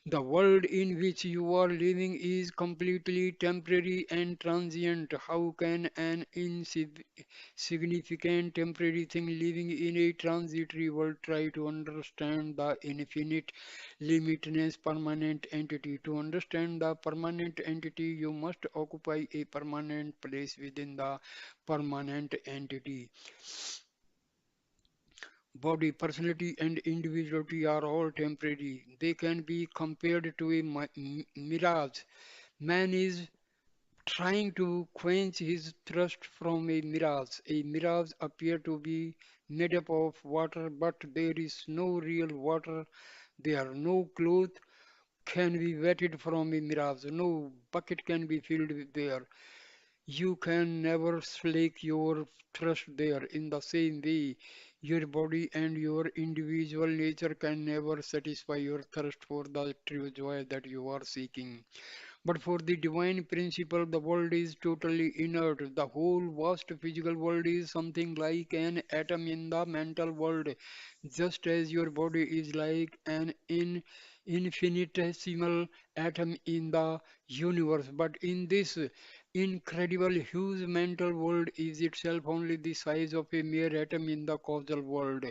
The world in which you are living is completely temporary and transient. How can an insignificant temporary thing living in a transitory world try to understand the infinite, limitless, permanent entity? To understand the permanent entity, you must occupy a permanent place within the permanent entity. Body, personality, and individuality are all temporary. They can be compared to a mirage. Man is trying to quench his thirst from a mirage. A mirage appears to be made up of water, but there is no real water. There are no clothes can be wetted from a mirage. No bucket can be filled there. You can never slake your thirst there. In the same way, your body and your individual nature can never satisfy your thirst for the true joy that you are seeking. But for the divine principle, the world is totally inert. The whole vast physical world is something like an atom in the mental world, just as your body is like an infinitesimal atom in the universe. But in this incredible huge mental world is itself only the size of a mere atom in the causal world.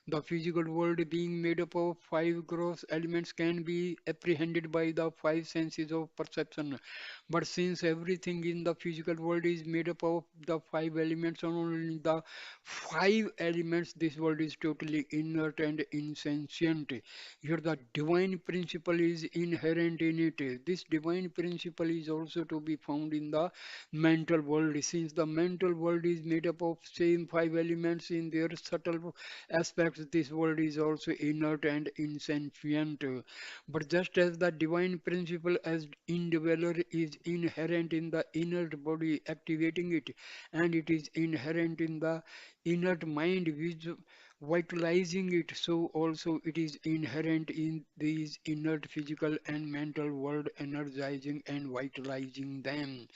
The physical world, being made up of five gross elements, can be apprehended by the five senses of perception. But since everything in the physical world is made up of the five elements, and only the five elements, this world is totally inert and insentient. Here, the divine principle is inherent in it. This divine principle is also to be found in the mental world. Since the mental world is made up of same five elements in their subtle aspects, this world is also inert and insentient. But just as the divine principle as indweller is inherent in the inert body activating it, and it is inherent in the inert mind vitalizing it, so also it is inherent in these inert physical and mental world, energizing and vitalizing them.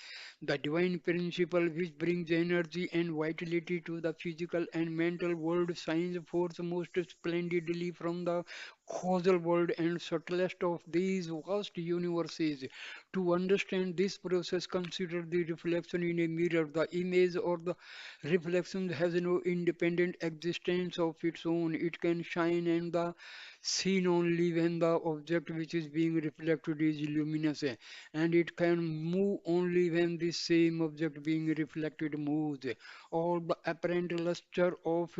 The divine principle which brings energy and vitality to the physical and mental world shines forth most splendidly from the causal world and subtlest of these vast universes. To understand this process, consider the reflection in a mirror. The image or the reflection has no independent existence of its own. It can shine and the seen only when the object which is being reflected is luminous, and it can move only when the same object being reflected moves. All the apparent luster of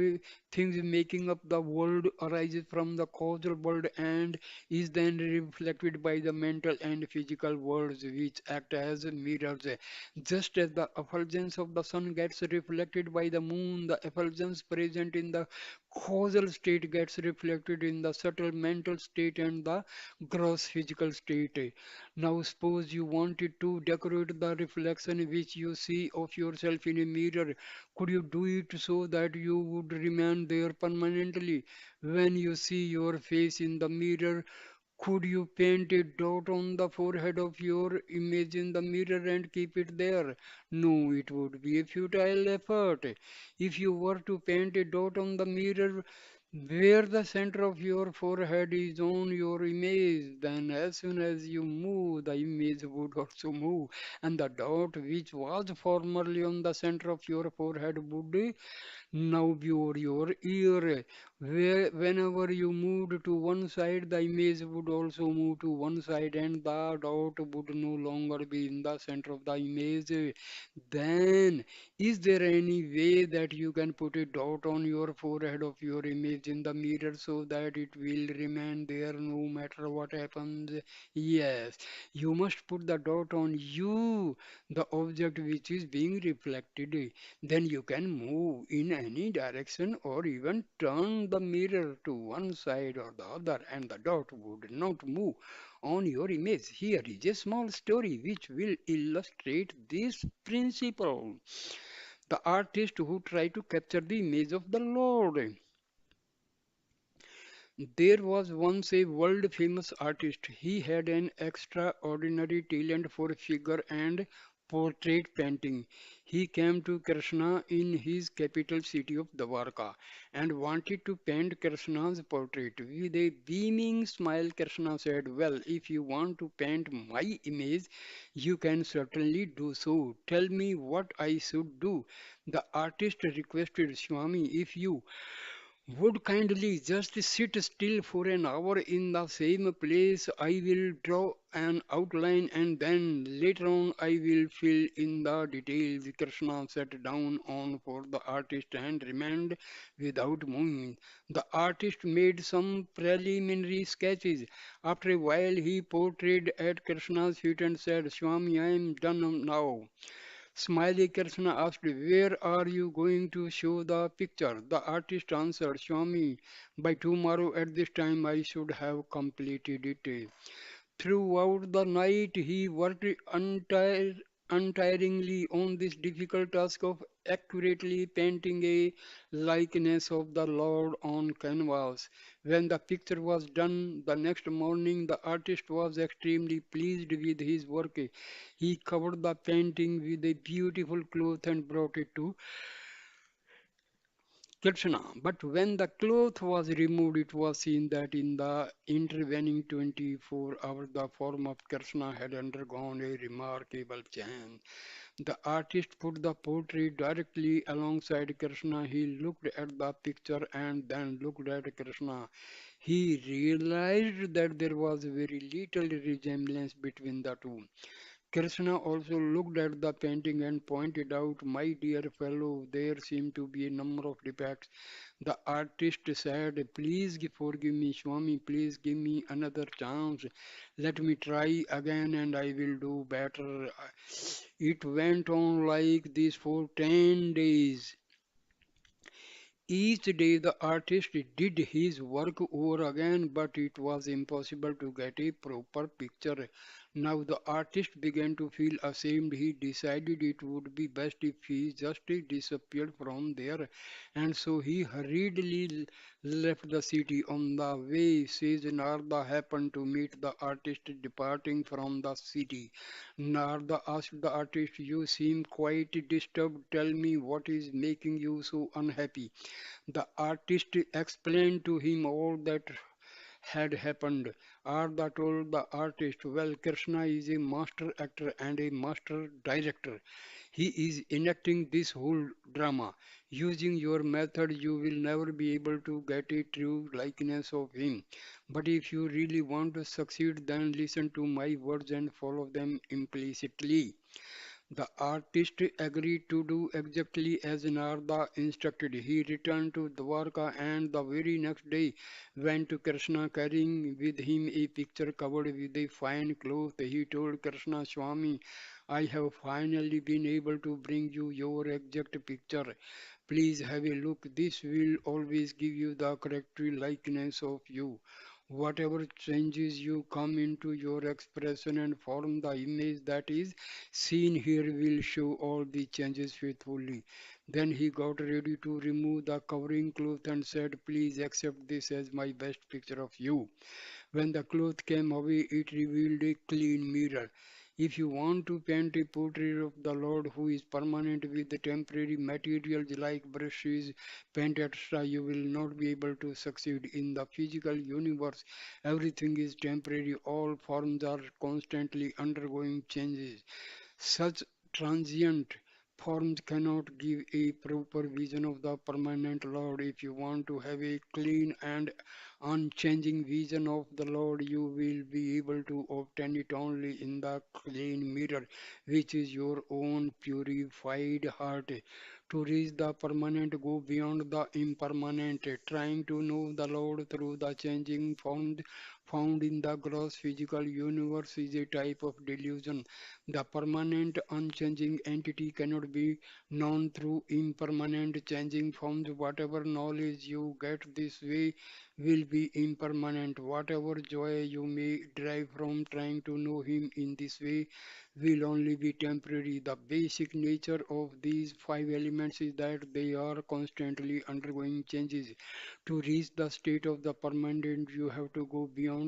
things making up the world arises from the causal world and is then reflected by the mental and physical worlds which act as mirrors. Just as the effulgence of the sun gets reflected by the moon, the effulgence present in the causal state gets reflected in the subtle mental state and the gross physical state. Now, suppose you wanted to decorate the reflection which you see of yourself in a mirror. Could you do it so that you would remain there permanently? When you see your face in the mirror, could you paint a dot on the forehead of your image in the mirror and keep it there? No, it would be a futile effort. If you were to paint a dot on the mirror where the center of your forehead is on your image, then as soon as you move, the image would also move, and the dot which was formerly on the center of your forehead would now before your ear. Whenever you moved to one side, the image would also move to one side, and the dot would no longer be in the center of the image. Then, is there any way that you can put a dot on your forehead of your image in the mirror so that it will remain there no matter what happens? Yes, you must put the dot on you, the object which is being reflected. Then you can move in any direction or even turn the mirror to one side or the other, and the dot would not move on your image. Here is a small story which will illustrate this principle. The artist who tried to capture the image of the Lord. There was once a world famous artist. He had an extraordinary talent for figure and portrait painting. He came to Krishna in his capital city of Dwarka and wanted to paint Krishna's portrait. With a beaming smile, Krishna said, "Well, if you want to paint my image, you can certainly do so. Tell me what I should do." The artist requested, "Swami, if you would kindly just sit still for an hour in the same place. I will draw an outline and then later on I will fill in the details." Krishna sat down on for the artist and remained without moving. The artist made some preliminary sketches. After a while he portrayed at Krishna's feet and said, "Swami, I am done now." Smiley Krishna asked, "Where are you going to show the picture?" The artist answered, "Swami, by tomorrow at this time I should have completed it." Throughout the night he worked untiringly on this difficult task of accurately painting a likeness of the Lord on canvas. When the picture was done the next morning, the artist was extremely pleased with his work. He covered the painting with a beautiful cloth and brought it to Krishna. But when the cloth was removed, it was seen that in the intervening 24 hours, the form of Krishna had undergone a remarkable change. The artist put the portrait directly alongside Krishna. He looked at the picture and then looked at Krishna. He realized that there was very little resemblance between the two. Krishna also looked at the painting and pointed out, "My dear fellow, there seem to be a number of defects." The artist said, "Please forgive me, Swami, please give me another chance. Let me try again and I will do better." It went on like this for 10 days. Each day the artist did his work over again, but it was impossible to get a proper picture. Now the artist began to feel ashamed. He decided it would be best if he just disappeared from there, and so he hurriedly left the city. On the way, says Narda happened to meet the artist departing from the city. Narda asked the artist, "You seem quite disturbed. Tell me what is making you so unhappy." The artist explained to him all that had happened. Arda told the artist, "Well, Krishna is a master actor and a master director. He is enacting this whole drama. Using your method, you will never be able to get a true likeness of him. But if you really want to succeed, then listen to my words and follow them implicitly." The artist agreed to do exactly as Narada instructed. He returned to Dwarka and the very next day went to Krishna carrying with him a picture covered with a fine cloth. He told Krishna, "Swami, I have finally been able to bring you your exact picture. Please have a look. This will always give you the correct likeness of you. Whatever changes you come into your expression and form, the image that is seen here will show all the changes faithfully." Then he got ready to remove the covering cloth and said, "Please accept this as my best picture of you." When the cloth came away, it revealed a clean mirror. If you want to paint a portrait of the Lord who is permanent with the temporary materials like brushes, paint, etc., you will not be able to succeed. In the physical universe, everything is temporary. All forms are constantly undergoing changes. Such transient forms cannot give a proper vision of the permanent Lord. If you want to have a clean and unchanging vision of the Lord, you will be able to obtain it only in the clean mirror, which is your own purified heart. To reach the permanent, go beyond the impermanent. Trying to know the Lord through the changing forms found in the gross physical universe is a type of delusion. The permanent, unchanging entity cannot be known through impermanent, changing forms. Whatever knowledge you get this way will be impermanent. Whatever joy you may derive from trying to know Him in this way will only be temporary. The basic nature of these five elements is that they are constantly undergoing changes. To reach the state of the permanent, you have to go beyond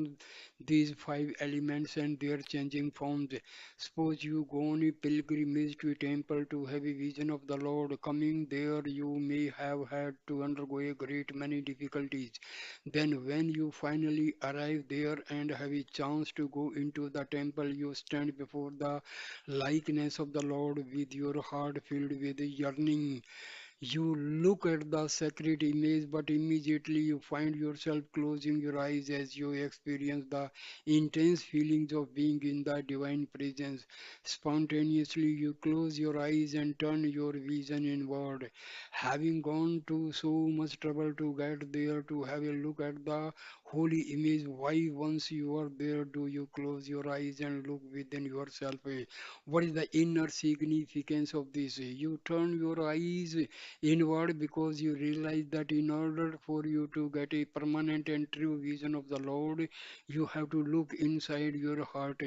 these five elements and their changing forms. Suppose you go on a pilgrimage to a temple to have a vision of the Lord. Coming there, you may have had to undergo a great many difficulties. Then, when you finally arrive there and have a chance to go into the temple, you stand before the likeness of the Lord with your heart filled with yearning. You look at the sacred image, but immediately you find yourself closing your eyes as you experience the intense feelings of being in the divine presence. Spontaneously, you close your eyes and turn your vision inward. Having gone to so much trouble to get there to have a look at the holy image, why, once you are there, do you close your eyes and look within yourself? What is the inner significance of this? You turn your eyes inward because you realize that in order for you to get a permanent and true vision of the Lord, you have to look inside your heart.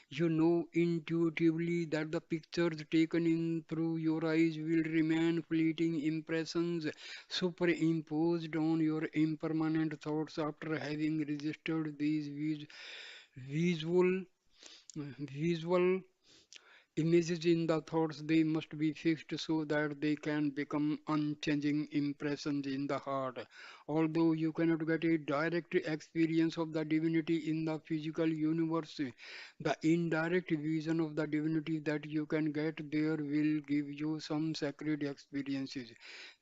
You know intuitively that the pictures taken in through your eyes will remain fleeting impressions superimposed on your impermanent thoughts after having registered these visual visual images in the thoughts. They must be fixed so that they can become unchanging impressions in the heart. Although you cannot get a direct experience of the divinity in the physical universe, the indirect vision of the divinity that you can get there will give you some sacred experiences.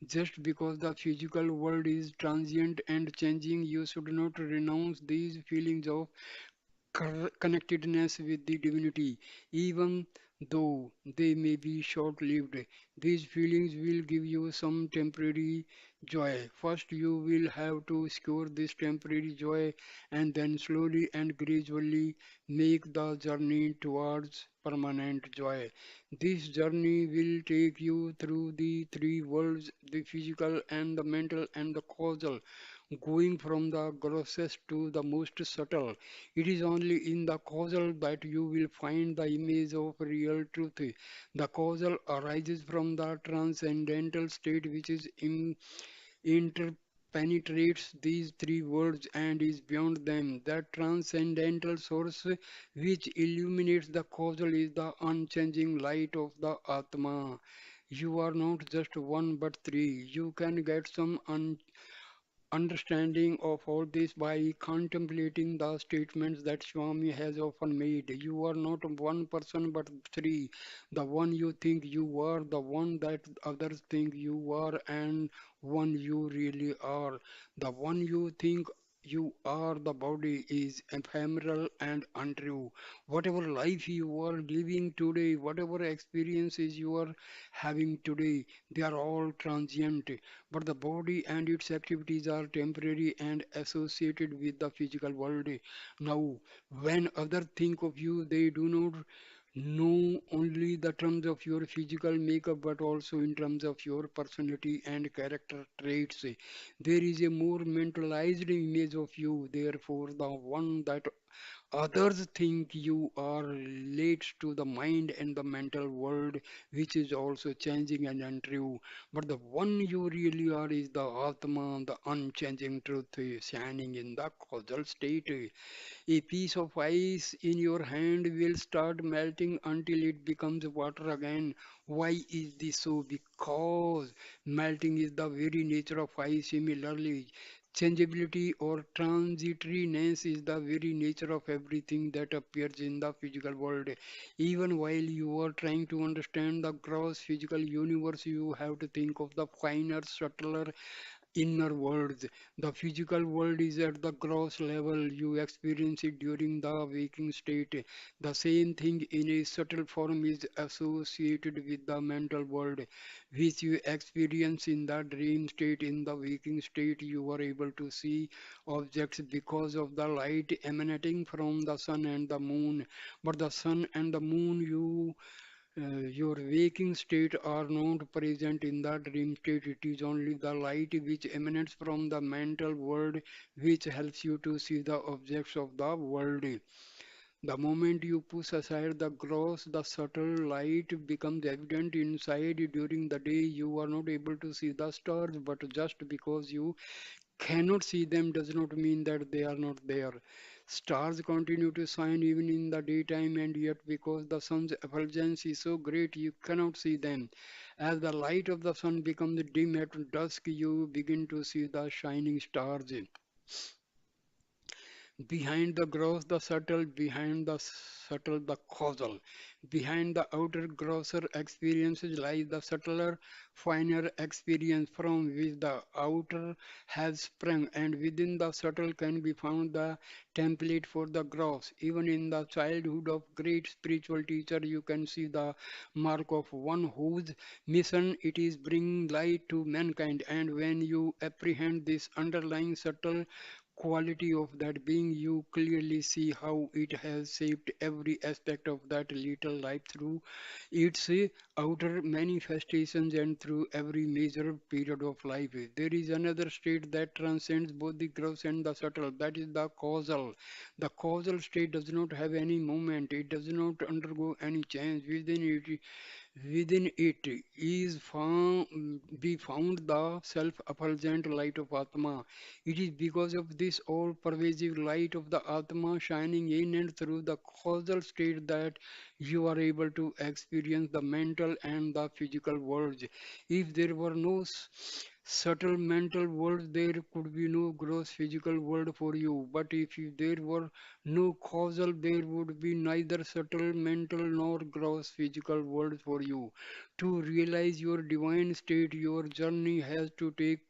Just because the physical world is transient and changing, you should not renounce these feelings of connectedness with the divinity, even though they may be short lived. These feelings will give you some temporary joy. First, you will have to secure this temporary joy and then slowly and gradually make the journey towards permanent joy. This journey will take you through the three worlds, the physical and the mental and the causal. going from the grossest to the most subtle. It is only in the causal that you will find the image of real truth. The causal arises from the transcendental state which is interpenetrates these three worlds and is beyond them. That transcendental source which illuminates the causal is the unchanging light of the Atma. You are not just one but three. You can get some understanding of all this by contemplating the statements that Swami has often made. You are not one person but three. The one you think you are, the one that others think you are, and one you really are. The one you think you are, the body is ephemeral and untrue. Whatever life you are living today, whatever experiences you are having today, they are all transient, but the body and its activities are temporary and associated with the physical world. Now, when others think of you, they do not know only the terms of your physical makeup, but also in terms of your personality and character traits. There is a more mentalized image of you, therefore, the one that others think you are relates to the mind and the mental world, which is also changing and untrue. But the one you really are is the Atma, the unchanging truth, shining in the causal state. A piece of ice in your hand will start melting until it becomes water again. Why is this so? Because melting is the very nature of ice. Similarly, changeability or transitoriness is the very nature of everything that appears in the physical world. Even while you are trying to understand the gross physical universe, you have to think of the finer, subtler inner worlds. The physical world is at the gross level. You experience it during the waking state. The same thing in a subtle form is associated with the mental world, which you experience in the dream state. In the waking state, you are able to see objects because of the light emanating from the sun and the moon. But the sun and the moon, your waking state are not present in the dream state. It is only the light which emanates from the mental world which helps you to see the objects of the world. The moment you push aside the gross, the subtle light becomes evident inside. During the day, you are not able to see the stars, but just because you cannot see them does not mean that they are not there. Stars continue to shine even in the daytime, and yet, because the sun's effulgence is so great, you cannot see them. As the light of the sun becomes dim at dusk, you begin to see the shining stars. Behind the gross, the subtle, behind the subtle, the causal. Behind the outer, grosser experiences lies the subtler, finer experience from which the outer has sprung, and within the subtle can be found the template for the gross. Even in the childhood of great spiritual teacher, you can see the mark of one whose mission it is bring light to mankind. And when you apprehend this underlying subtle quality of that being, you clearly see how it has shaped every aspect of that little life through its outer manifestations and through every major period of life. There is another state that transcends both the gross and the subtle, that is the causal. The causal state does not have any movement, it does not undergo any change within it. Within it is be found the self-effulgent light of Atma. It is because of this all-pervasive light of the Atma shining in and through the causal state that you are able to experience the mental and the physical worlds. If there were no subtle mental world, there could be no gross physical world for you. But if there were no causal, there would be neither subtle mental nor gross physical world for you. To realize your divine state, your journey has to take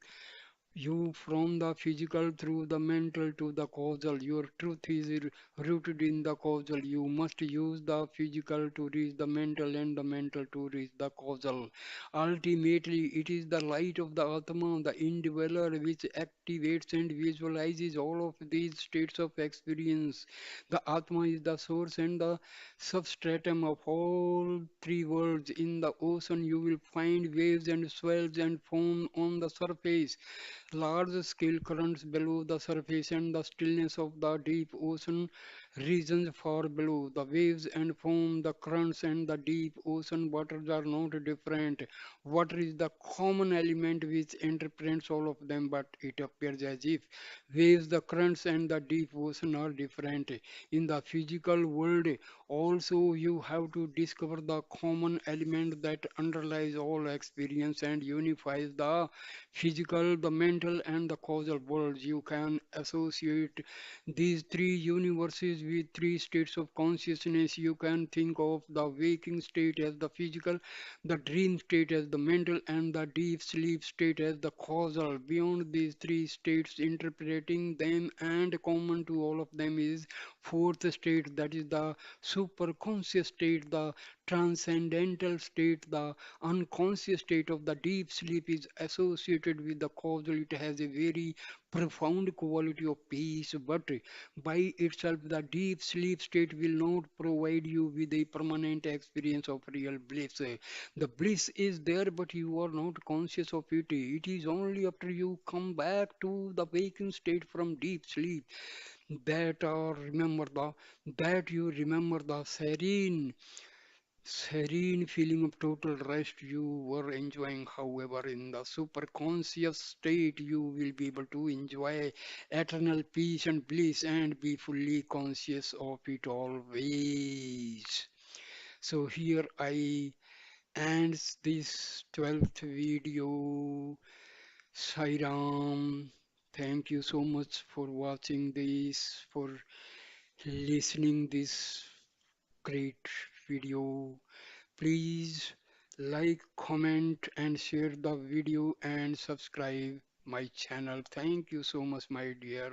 you from the physical through the mental to the causal. Your truth is rooted in the causal. You must use the physical to reach the mental and the mental to reach the causal. Ultimately, it is the light of the Atma, the indweller, which activates and visualizes all of these states of experience. The Atma is the source and the substratum of all three worlds. In the ocean, you will find waves and swells and foam on the surface. large-scale currents below the surface and the stillness of the deep ocean regions far below. The waves and foam, the currents and the deep ocean waters are not different. Water is the common element which interprets all of them, but it appears as if waves, the currents and the deep ocean are different. In the physical world, also you have to discover the common element that underlies all experience and unifies the physical, the mental, and the causal worlds. You can associate these three universes with three states of consciousness. You can think of the waking state as the physical, the dream state as the mental, and the deep sleep state as the causal. Beyond these three states, interpreting them and common to all of them is fourth state, that is the superconscious state, the transcendental state, the unconscious state of the deep sleep is associated with the causal. It has a very profound quality of peace, but by itself, the deep sleep state will not provide you with a permanent experience of real bliss. The bliss is there, but you are not conscious of it. It is only after you come back to the waking state from deep sleep that you remember the serene feeling of total rest you were enjoying. However, in the superconscious state, you will be able to enjoy eternal peace and bliss and be fully conscious of it always. So here I ends this 12th video. Sairam, thank you so much for watching this, for listening this great video. Please like, comment and share the video and subscribe my channel. Thank you so much, my dear